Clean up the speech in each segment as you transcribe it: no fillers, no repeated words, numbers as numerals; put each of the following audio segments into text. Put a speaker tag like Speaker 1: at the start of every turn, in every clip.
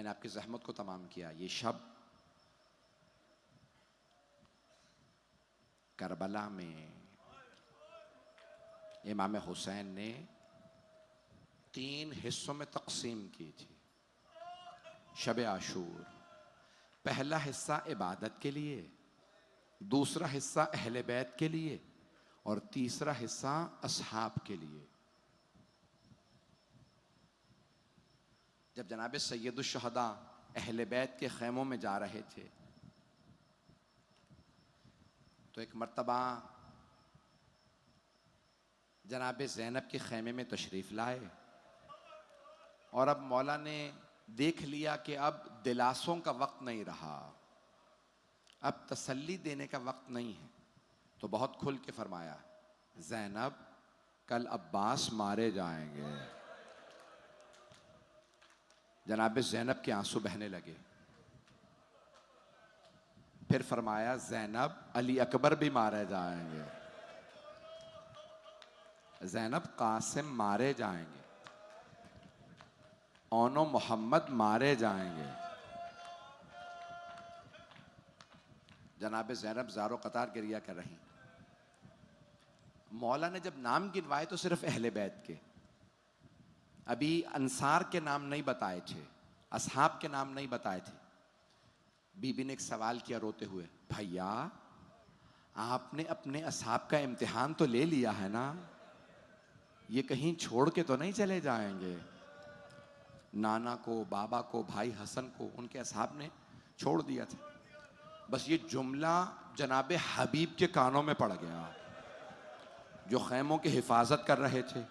Speaker 1: मैंने आपकी जहमत को तमाम किया। ये शब करबला में इमाम हुसैन ने 3 हिस्सों में तकसीम की थी शब आशूर। पहला हिस्सा इबादत के लिए, दूसरा हिस्सा अहले बैत के लिए और तीसरा हिस्सा असहाब के लिए। जब जनाब सैयदुश शुहदा अहले बैत के खैमों में जा रहे थे तो एक मर्तबा जनाब ज़ैनब के खैमे में तशरीफ़ लाए और अब मौला ने देख लिया कि अब दिलासों का वक्त नहीं रहा, अब तसल्ली देने का वक्त नहीं है, तो बहुत खुल के फरमाया, ज़ैनब कल अब्बास मारे जाएंगे। जनाब ज़ैनब के आंसू बहने लगे। फिर फरमाया, ज़ैनब अली अकबर भी मारे जाएंगे, ज़ैनब कासिम मारे जाएंगे, ओनो मोहम्मद मारे जाएंगे। जनाब ज़ैनब ज़ारो कतार गिरिया कर रही। मौला ने जब नाम गिनवाए तो सिर्फ अहले बैत के, अभी अंसार के नाम नहीं बताए थे, असहाब के नाम नहीं बताए थे। बीबी ने एक सवाल किया रोते हुए, भैया आपने अपने असहाब का इम्तिहान तो ले लिया है ना, ये कहीं छोड़ के तो नहीं चले जाएंगे? नाना को, बाबा को, भाई हसन को उनके असहाब ने छोड़ दिया था। बस ये जुमला जनाब हबीब के कानों में पड़ गया जो खैमों की हिफाजत कर रहे थे।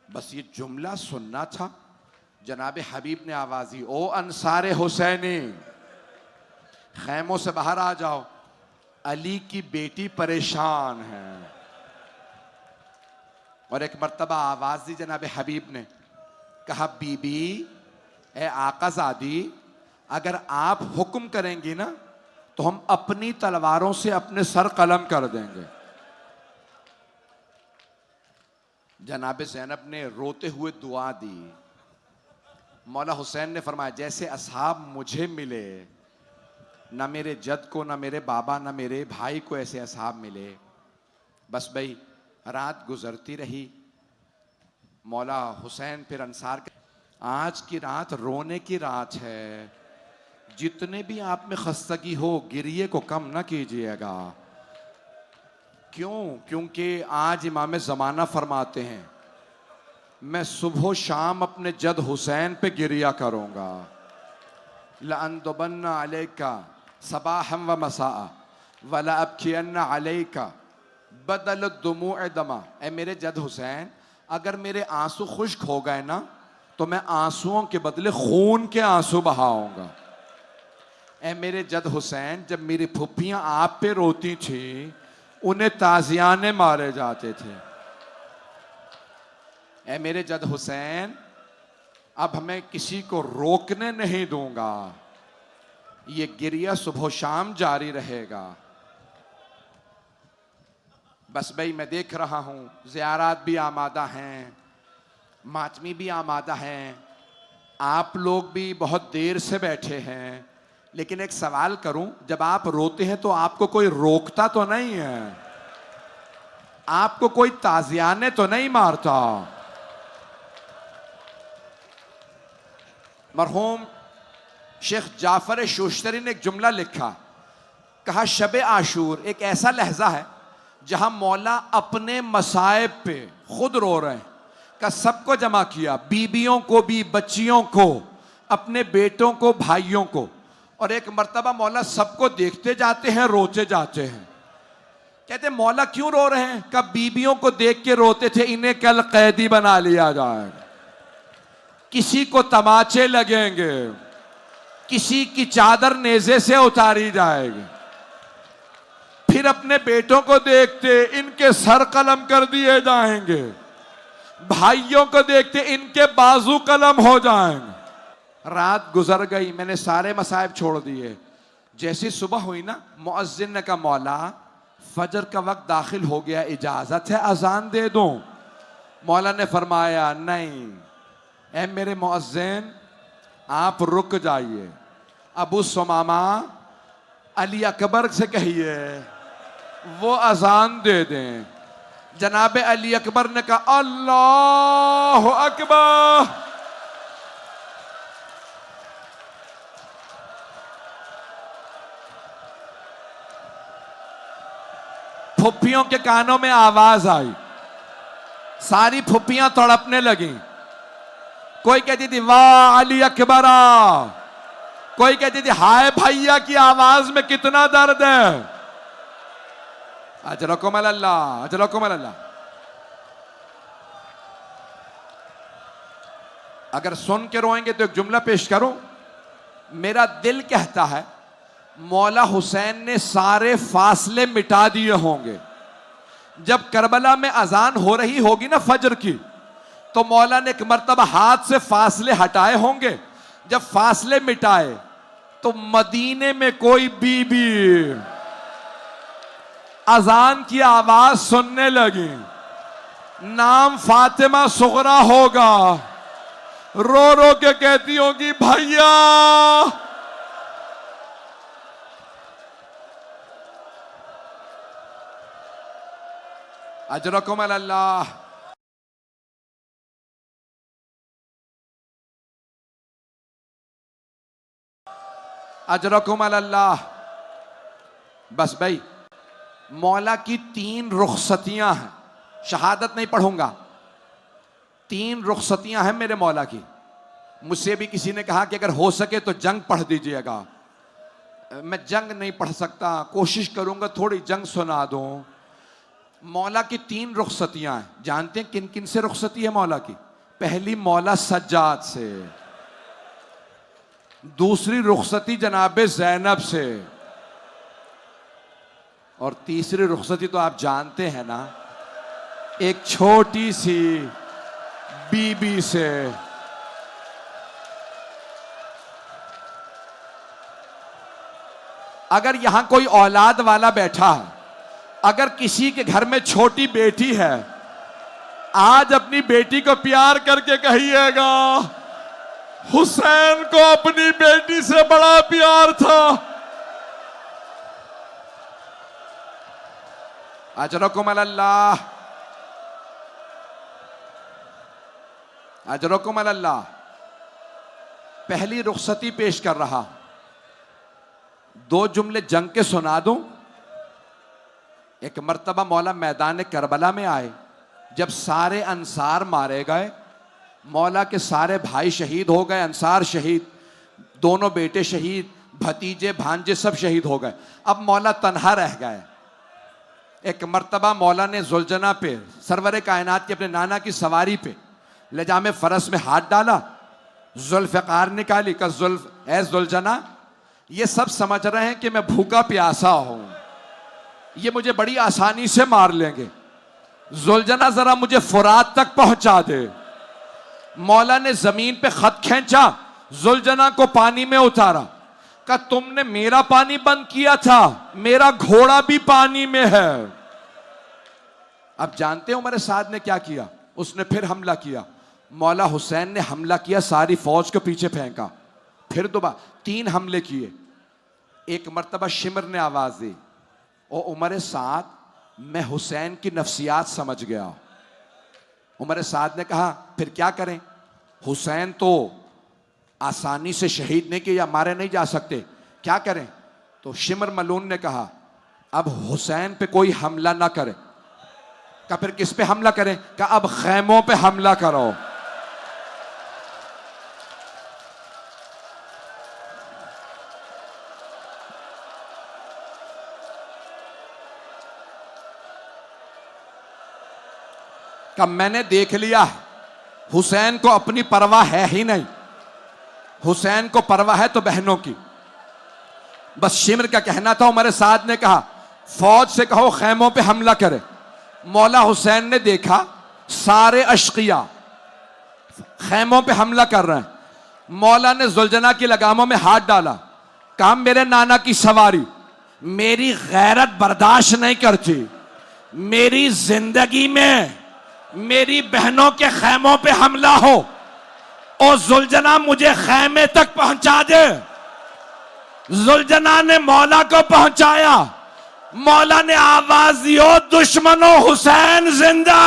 Speaker 1: बस ये जुमला सुनना था। जनाब हबीब ने आवाज़ दी, ओ अंसारे हुसैनी, खैमों से बाहर आ जाओ, अली की बेटी परेशान है। और एक मर्तबा आवाज़ दी जनाब हबीब ने, कहा, बीबी ए आकाज़ादी, अगर आप हुक्म करेंगी ना तो हम अपनी तलवारों से अपने सर कलम कर देंगे। जनाब ज़ैनब ने रोते हुए दुआ दी। मौला हुसैन ने फरमाया, जैसे असहाब मुझे मिले, ना मेरे जद को, ना मेरे बाबा, ना मेरे भाई को ऐसे असहाब मिले। बस भाई रात गुजरती रही। मौला हुसैन फिर अंसार के, आज की रात रोने की रात है, जितने भी आप में खस्तगी हो गिरिए को कम ना कीजिएगा। क्यों? क्योंकि आज इमाम ज़माना फरमाते हैं, मैं सुबह शाम अपने जद हुसैन पे गिरिया करूंगा। लअनदुबन्ना अलैका सबाहम व मसाआ वला अबकियन्ना अलैका बदल दुमूअ दमा। ए मेरे जद हुसैन, अगर मेरे आंसू खुश्क हो गए ना तो मैं आंसुओं के बदले खून के आंसू बहाऊंगा। ए मेरे जद हुसैन, जब मेरी फुफ्फियां आप पे रोती थी उन्हें ताजियाने मारे जाते थे। ए मेरे जद हुसैन, अब हमें किसी को रोकने नहीं दूंगा, ये गिरिया सुबह शाम जारी रहेगा। बस भाई मैं देख रहा हूं ज़ियारात भी आमादा हैं, मातमी भी आमादा हैं, आप लोग भी बहुत देर से बैठे हैं, लेकिन एक सवाल करूं, जब आप रोते हैं तो आपको कोई रोकता तो नहीं है? आपको कोई ताजियाने तो नहीं मारता? मरहूम शेख जाफर शोश्तरी ने एक जुमला लिखा, कहा, शब आशूर एक ऐसा लहजा है जहां मौला अपने मसाइब पे खुद रो रहे हैं। का सबको जमा किया, बीबियों को भी, बच्चियों को, अपने बेटों को, भाइयों को, और एक मर्तबा मौला सबको देखते जाते हैं, रोते जाते हैं। कहते मौला क्यों रो रहे हैं? कब बीबियों को देख के रोते थे, इन्हें कल कैदी बना लिया जाएगा, किसी को तमाचे लगेंगे, किसी की चादर नेज़े से उतारी जाएगी। फिर अपने बेटों को देखते, इनके सर कलम कर दिए जाएंगे, भाइयों को देखते, इनके बाजू कलम हो जाएंगे। रात गुजर गई, मैंने सारे मसाइब छोड़ दिए। जैसी सुबह हुई ना, मुअज्जिन ने कहा, मौला फजर का वक्त दाखिल हो गया, इजाजत है अजान दे दूं? मौला ने फरमाया, नहीं, ऐ मेरे मुअज्जिन, आप रुक जाइए। अबू सुमामा अली अकबर से कहिए वो अजान दे दें। जनाब अली अकबर ने कहा अल्लाह अकबर। फुप्पियों के कानों में आवाज आई, सारी फुप्पियां तड़पने लगी। कोई कहती थी वाह अली अकबरा, कोई कहती थी हाय भैया की आवाज में कितना दर्द है। अजरकुम अल्लाह, अजरकुम अल्लाह। अगर सुन के रोएंगे तो एक जुमला पेश करो। मेरा दिल कहता है मौला हुसैन ने सारे फासले मिटा दिए होंगे। जब करबला में अजान हो रही होगी ना फजर की, तो मौला ने एक मर्तबा हाथ से फासले हटाए होंगे। जब फासले मिटाए तो मदीने में कोई बीबी अजान की आवाज सुनने लगी। नाम फातिमा सुगरा होगा, रो रो के कहती होगी भैया। अजरकुम अल्लाह। अजरकुम अल्लाह। बस भाई, मौला की 3 रुखसतियां हैं। शहादत नहीं पढ़ूंगा, 3 रुखसतियां हैं मेरे मौला की। मुझसे भी किसी ने कहा कि अगर हो सके तो जंग पढ़ दीजिएगा। मैं जंग नहीं पढ़ सकता, कोशिश करूंगा थोड़ी जंग सुना दूं। मौला की 3 रुखसतियां हैं। जानते हैं किन किन से रुखसती है मौला की? पहली मौला सज्जाद से, दूसरी रुखसती जनाबे ज़ैनब से, और तीसरी रुखसती तो आप जानते हैं ना, एक छोटी सी बीबी से। अगर यहां कोई औलाद वाला बैठा है, अगर किसी के घर में छोटी बेटी है, आज अपनी बेटी को प्यार करके कहिएगा हुसैन को अपनी बेटी से बड़ा प्यार था। अजरकुम अल्लाह, अजरकुम अल्लाह। पहली रुखसती पेश कर रहा, 2 जुमले जंग के सुना दूं। एक मर्तबा मौला मैदान करबला में आए, जब सारे अंसार मारे गए, मौला के सारे भाई शहीद हो गए, अंसार शहीद, दोनों बेटे शहीद, भतीजे भांजे सब शहीद हो गए। अब मौला तन्हा रह गए। एक मर्तबा मौला ने जुलजना पे, सरवरे कायनात के अपने नाना की सवारी पे लजामे फरस में हाथ डाला, जुल्फ़िकार निकाली, का जुल्फ ए जुलजना, ये सब समझ रहे हैं कि मैं भूखा प्यासा हूं, ये मुझे बड़ी आसानी से मार लेंगे। जुलजना जरा मुझे फुरात तक पहुंचा दे। मौला ने जमीन पे खत खींचा, जुलजना को पानी में उतारा, कहा तुमने मेरा पानी बंद किया था, मेरा घोड़ा भी पानी में है। अब जानते हो उमर साद ने क्या किया? उसने फिर हमला किया। मौला हुसैन ने हमला किया, सारी फौज को पीछे फेंका, फिर दोबारा 3 हमले किए। एक मर्तबा शिमर ने आवाज दी, ओ उमर साद, मैं हुसैन की नफ्सियात समझ गया। उमर साद ने कहा फिर क्या करें? हुसैन तो आसानी से शहीद नहीं किया, मारे नहीं जा सकते, क्या करें? तो शिमर मलून ने कहा अब हुसैन पे कोई हमला ना करे। कहा फिर किस पे हमला करें? कहा अब खैमों पे हमला करो। कहा मैंने देख लिया हुसैन को अपनी परवाह है ही नहीं, हुसैन को परवाह है तो बहनों की। बस शिमर का कहना था। उमर साद ने कहा फौज से कहो खैमों पे हमला करे। मौला हुसैन ने देखा सारे अशकिया खैमों पे हमला कर रहे हैं। मौला ने जुलजना की लगामों में हाथ डाला, कहा मेरे नाना की सवारी मेरी गैरत बर्दाश्त नहीं करती, मेरी जिंदगी में मेरी बहनों के खैमों पे हमला हो ओ जुलजना मुझे खैमे तक पहुंचा दे। जुलजना ने मौला को पहुंचाया। मौला ने आवाज दी, ओ दुश्मनों हुसैन जिंदा।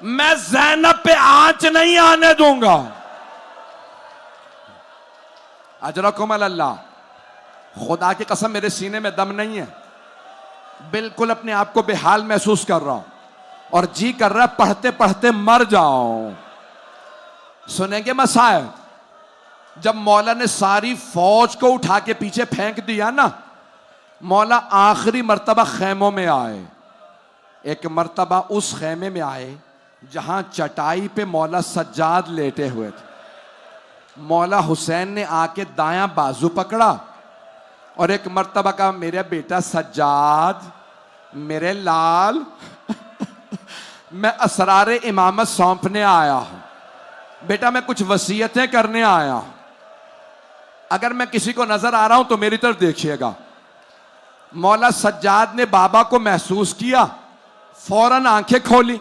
Speaker 1: मैं ज़ैनब पे आंच नहीं आने दूंगा। अजरकुम अल्लाह, खुदा की कसम मेरे सीने में दम नहीं है, बिल्कुल अपने आप को बेहाल महसूस कर रहा हूं और जी कर रहा है पढ़ते पढ़ते मर जाऊं। सुनेंगे मसाइब, जब मौला ने सारी फौज को उठा के पीछे फेंक दिया ना, मौला आखिरी मर्तबा खैमों में आए। एक मर्तबा उस खैमे में आए जहां चटाई पे मौला सज्जाद लेटे हुए थे। मौला हुसैन ने आके दायां बाजू पकड़ा और एक मर्तबा कहा, मेरे बेटा सज्जाद, मेरे लाल मैं असरारे इमामत सौंपने आया हूं। बेटा मैं कुछ वसीयतें करने आया हूं। अगर मैं किसी को नजर आ रहा हूं तो मेरी तरफ देखिएगा। मौला सज्जाद ने बाबा को महसूस किया, फौरन आंखें खोली,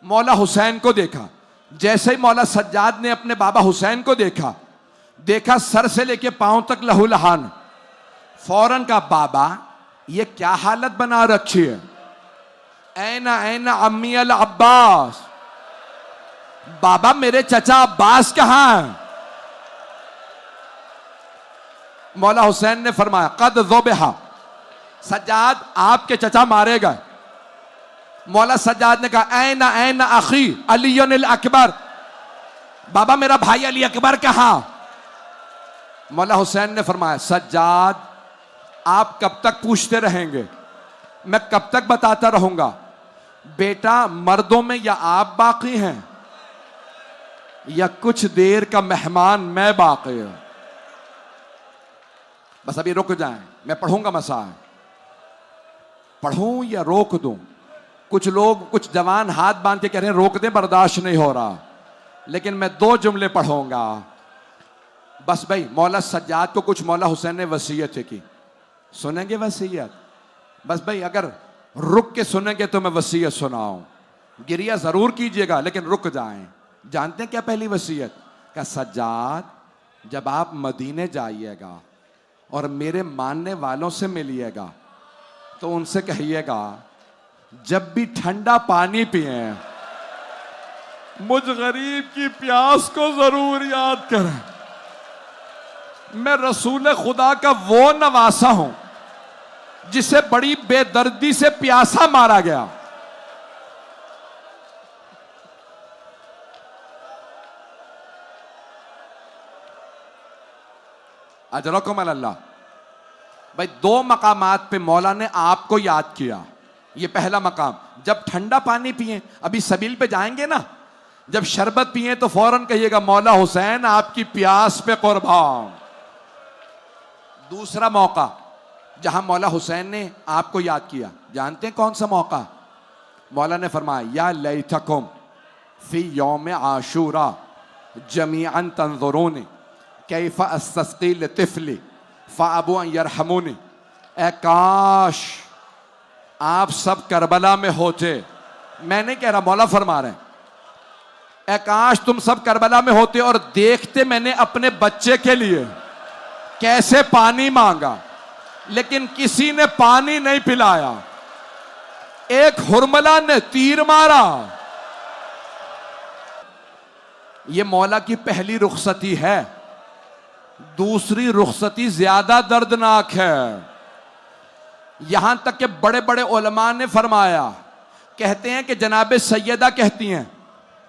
Speaker 1: मौला हुसैन को देखा। जैसे ही मौला सज्जाद ने अपने बाबा हुसैन को देखा सर से लेके पांव तक लहूलुहान। फौरन का, बाबा ये क्या हालत बना रखी है? ऐना ऐना अम्मी अल अब्बास, बाबा मेरे चचा अब्बास कहां हैं? मौला हुसैन ने फरमाया, कद ज़ुबिहा, सज्जाद आपके चचा मारे गए। मौला सज्जाद ने कहा, ऐना ऐना अखी अलीयुल अकबर, बाबा मेरा भाई अली अकबर कहां? मौला हुसैन ने फरमाया, सज्जाद आप कब तक पूछते रहेंगे, मैं कब तक बताता रहूंगा? बेटा मर्दों में या आप बाकी हैं या कुछ देर का मेहमान मैं बाकी हूं। बस अभी रुक जाएं, मैं पढ़ूंगा मसाइल। पढ़ूं या रोक दूं? कुछ लोग, कुछ जवान हाथ बांध के कह रहे हैं रोक दें, बर्दाश्त नहीं हो रहा, लेकिन मैं 2 जुमले पढ़ूंगा बस। भाई मौला सज्जाद को कुछ मौला हुसैन ने वसीयत की, सुनेंगे वसीयत? बस भाई अगर रुक के सुनेंगे तो मैं वसीयत सुनाऊं। गिरिया जरूर कीजिएगा लेकिन रुक जाएं। जानते हैं क्या पहली वसीयत? क्या सज्जाद जब आप मदीने जाइएगा और मेरे मानने वालों से मिलिएगा तो उनसे कहिएगा जब भी ठंडा पानी पिए मुझ गरीब की प्यास को जरूर याद करें। मैं रसूल खुदा का वो नवासा हूं जिसे बड़ी बेदर्दी से प्यासा मारा गया। अजरकुम अल्लाह। भाई 2 मकामात पे मौला ने आपको याद किया। ये पहला मकाम, जब ठंडा पानी पिए, अभी सबील पे जाएंगे ना, जब शरबत पिए तो फौरन कहिएगा मौला हुसैन आपकी प्यास पे कुर्बान। दूसरा मौका जहां मौला हुसैन ने आपको याद किया, जानते हैं कौन सा मौका? मौला ने फरमाया, या लैतकुम फी यौम आशूरा जमीअन तंजुरून कैफ अस्तस्की लितिफली फअबू अन यरहमुनी। ए काश आप सब करबला में होते। मैं नहीं कह रहा, मौला फरमा रहे हैं, ए काश तुम सब करबला में होते और देखते मैंने अपने बच्चे के लिए कैसे पानी मांगा, लेकिन किसी ने पानी नहीं पिलाया। एक हुरमला ने तीर मारा। यह मौला की पहली रुखसती है। दूसरी रुखसती ज्यादा दर्दनाक है। यहां तक कि बड़े बड़े उलमा ने फरमाया, कहते हैं कि जनाबे सैयदा कहती हैं,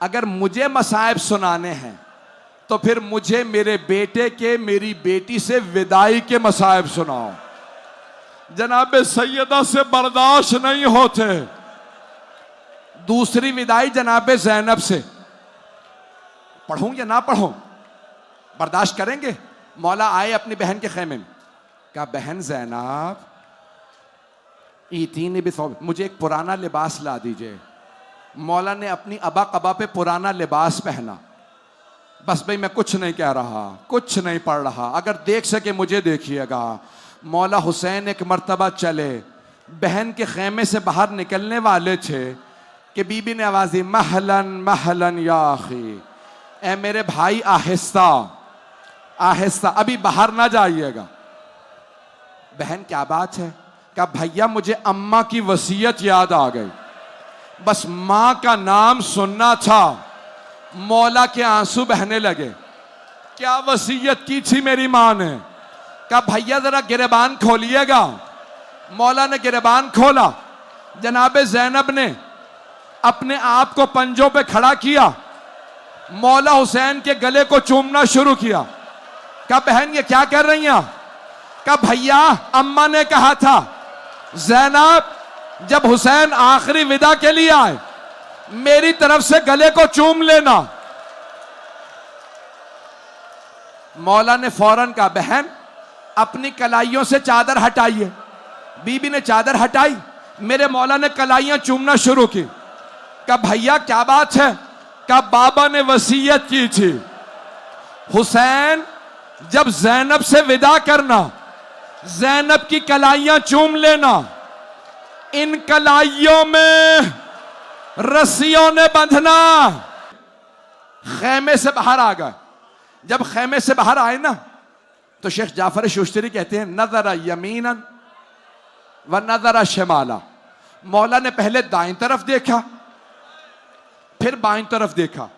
Speaker 1: अगर मुझे मसाइब सुनाने हैं तो फिर मुझे मेरे बेटे के, मेरी बेटी से विदाई के मसाइब सुनाओ। जनाबे सैयदा से बर्दाश्त नहीं होते। दूसरी विदाई जनाबे ज़ैनब से। पढ़ूं या ना पढ़ूं? बर्दाश्त करेंगे? मौला आए अपनी बहन के खेमे में, कहा बहन ज़ैनब इतीनी भी, मुझे एक पुराना लिबास ला दीजिए। मौला ने अपनी अबा कबा पे पुराना लिबास पहना। बस भाई मैं कुछ नहीं कह रहा, कुछ नहीं पढ़ रहा, अगर देख सके मुझे देखिएगा। मौला हुसैन एक मर्तबा चले, बहन के खेमे से बाहर निकलने वाले थे कि बीबी ने आवाज दी, महलन महलन या अखी, ए मेरे भाई आहिस्ता आहिस्ता, अभी बाहर ना जाइएगा। बहन क्या बात है? कहा भैया मुझे अम्मा की वसीयत याद आ गई, बस मां का नाम सुनना था, मौला के आंसू बहने लगे। क्या वसीयत की थी मेरी मां ने? कहा भैया जरा गिरबान खोलिएगा। मौला ने गिरबान खोला, जनाबे ज़ैनब ने अपने आप को पंजों पे खड़ा किया, मौला हुसैन के गले को चूमना शुरू किया। कहा बहन ये क्या कर रही हैं? कहा भैया अम्मा ने कहा था ज़ैनब जब हुसैन आखिरी विदा के लिए आए मेरी तरफ से गले को चूम लेना। मौला ने फौरन कहा बहन अपनी कलाइयों से चादर हटाइए। बीबी ने चादर हटाई, मेरे मौला ने कलाइयां चूमना शुरू की। कहा भैया क्या बात है? कहा बाबा ने वसीयत की थी हुसैन जब ज़ैनब से विदा करना ज़ैनब की कलाइयां चूम लेना। इन कलाइयों में रस्सियों ने बंधना। खेमे से बाहर आ गए। जब खेमे से बाहर आए ना तो शेख जाफर शुश्तरी कहते हैं नजरा यमीनन व नजरा शिमाला। मौला ने पहले दाईं तरफ देखा, फिर बाईं तरफ देखा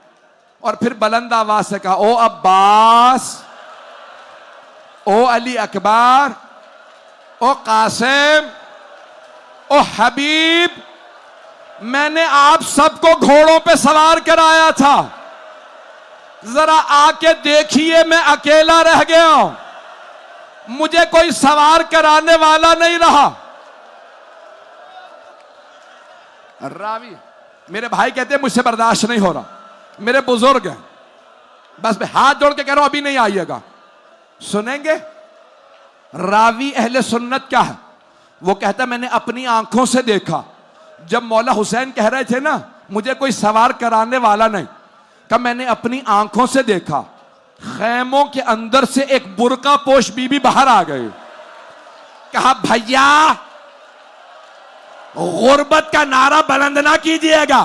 Speaker 1: और फिर बुलंद आवाज से कहा ओ अब्बास, ओ अली अकबर, ओ कासिम, ओ हबीब, मैंने आप सबको घोड़ों पे सवार कराया था, जरा आके देखिए मैं अकेला रह गया हूं, मुझे कोई सवार कराने वाला नहीं रहा। रावी मेरे भाई कहते हैं मुझसे बर्दाश्त नहीं हो रहा, मेरे बुजुर्ग हैं, बस मैं हाथ जोड़ के कह रहा हूं अभी नहीं आइएगा, सुनेंगे? रावी अहले सुन्नत क्या है? वो कहता मैंने अपनी आंखों से देखा जब मौला हुसैन कह रहे थे ना मुझे कोई सवार कराने वाला नहीं, कब मैंने अपनी आंखों से देखा खैमों के अंदर से एक बुरका पोश बीबी बाहर आ गई। कहा भैया गुर्बत का नारा बुलंद ना कीजिएगा,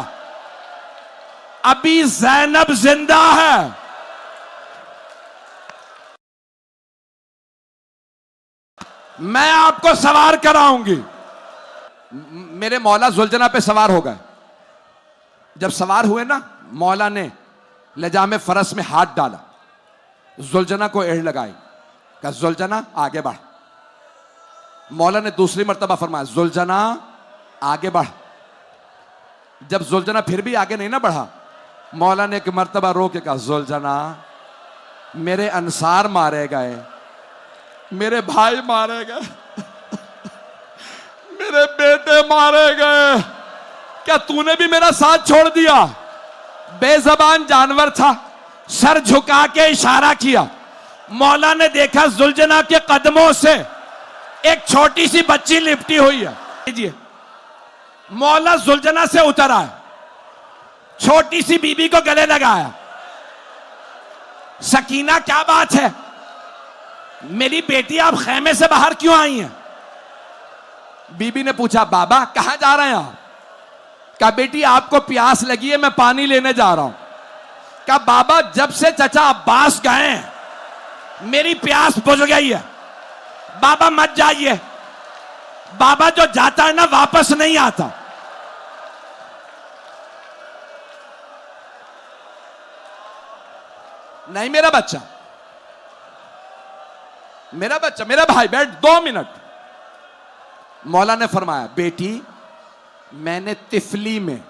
Speaker 1: अभी ज़ैनब जिंदा है। मैं आपको सवार कराऊंगी। मेरे मौला जुलजना पे सवार हो गए। जब सवार हुए ना मौला ने लजामे फरस में हाथ डाला, जुलजना को एड़ लगाई, कहा जुलजना आगे बढ़। मौला ने दूसरी मर्तबा फरमाया जुलजना आगे बढ़। जब जुलजना फिर भी आगे नहीं ना बढ़ा, मौला ने एक मर्तबा रो के कहा जुलजना मेरे अंसार मारे गए, मेरे भाई मारे गए, मेरे बेटे मारे गए, क्या तूने भी मेरा साथ छोड़ दिया? बेजबान जानवर था, सर झुका के इशारा किया। मौला ने देखा जुलजना के कदमों से एक छोटी सी बच्ची लिपटी हुई है। मौला जुलजना से उतर आए, छोटी सी बीबी को गले लगाया। सकीना क्या बात है? मेरी बेटी आप खेमे से बाहर क्यों आई हैं? बीबी ने पूछा बाबा कहां जा रहे हैं आप? कहा बेटी आपको प्यास लगी है, मैं पानी लेने जा रहा हूं। कहा बाबा जब से चचा अब्बास गए मेरी प्यास बुझ गई है, बाबा मत जाइए, बाबा जो जाता है ना वापस नहीं आता। नहीं मेरा बच्चा, मेरा बच्चा, मेरा भाई बैठ 2 मिनट। मौला ने फरमाया बेटी मैंने तिफली में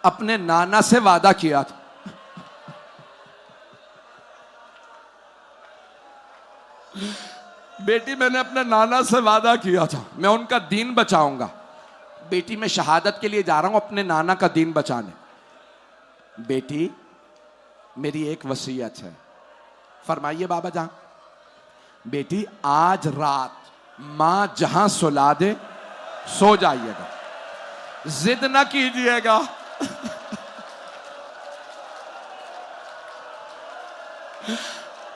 Speaker 1: अपने नाना से वादा किया था, बेटी मैंने अपने नाना से वादा किया था मैं उनका दीन बचाऊंगा। बेटी मैं शहादत के लिए जा रहा हूं अपने नाना का दीन बचाने। बेटी मेरी एक वसीयत है। फरमाइए बाबा जान। बेटी आज रात मां जहां सुला दे सो जाइएगा, जिद ना कीजिएगा।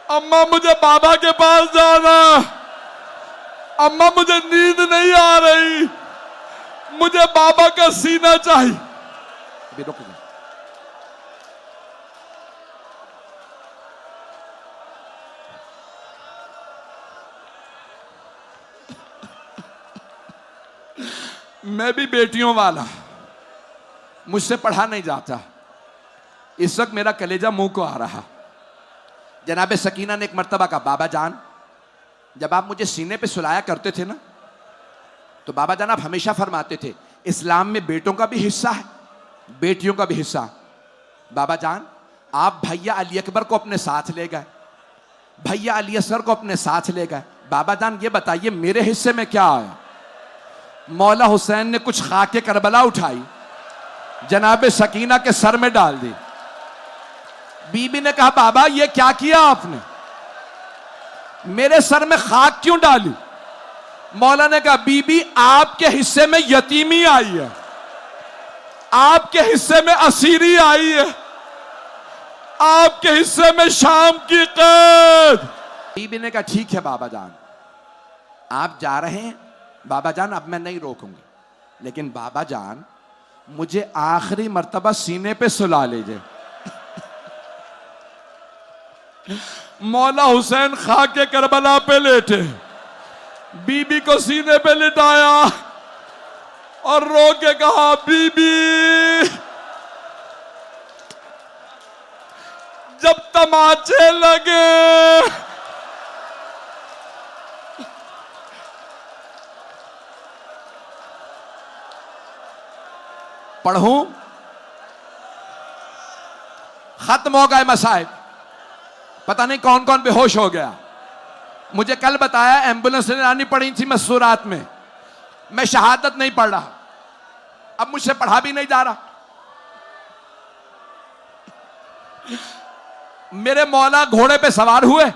Speaker 1: अम्मा मुझे बाबा के पास जाना, अम्मा मुझे नींद नहीं आ रही, मुझे बाबा का सीना चाहिए। भी रुक जा। मैं भी बेटियों वाला, मुझसे पढ़ा नहीं जाता। इस वक्त मेरा कलेजा मुंह को आ रहा। जनाब सकीना ने एक मर्तबा कहा, बाबा जान जब आप मुझे सीने पे सुलाया करते थे ना, तो बाबा जान आप हमेशा फरमाते थे इस्लाम में बेटों का भी हिस्सा है, बेटियों का भी हिस्सा। बाबा जान आप भैया अली अकबर को अपने साथ ले गए, भैया अली असगर को अपने साथ ले गए। बाबा जान ये बताइए मेरे हिस्से में क्या आया? मौला हुसैन ने कुछ खाके करबला उठाई, जनाब सकीना के सर में डाल दी। बीबी ने कहा, बाबा ये क्या किया आपने, मेरे सर में खाक क्यों डाली? मौला ने कहा, बीबी आपके हिस्से में यतीमी आई है, आपके हिस्से में असीरी आई है, आपके हिस्से में शाम की कैद। बीबी ने कहा, ठीक है बाबा जान आप जा रहे हैं, बाबा जान अब मैं नहीं रोकूंगी, लेकिन बाबा जान मुझे आखिरी मर्तबा सीने पे सुला लीजिए। मौला हुसैन खाके करबला पे लेटे, बीबी को सीने पे लिटाया और रो के कहा, बीबी जब तमाचे लगे पढ़ूं, खत्म हो गए मसाइब। पता नहीं कौन कौन बेहोश हो गया। मुझे कल बताया एम्बुलेंस ने आनी पड़ी थी मसूरात में, मैं शहादत नहीं पढ़ रहा, अब मुझसे पढ़ा भी नहीं जा रहा। मेरे मौला घोड़े पे सवार हुए,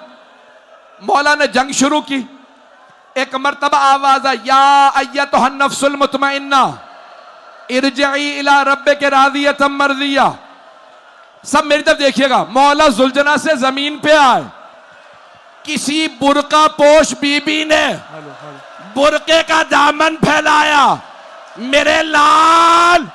Speaker 1: मौला ने जंग शुरू की। एक मर्तबा आवाज आई, या अय्यतुहन नफ्सुल मुतमइन्ना इरजिई इला रब्बिक रादियतम मर्दिया। सब मेरी तरफ देखिएगा। मौला जुलजना से जमीन पे आए, किसी बुरका पोश बीबी ने बुरके का दामन फैलाया, मेरे लाल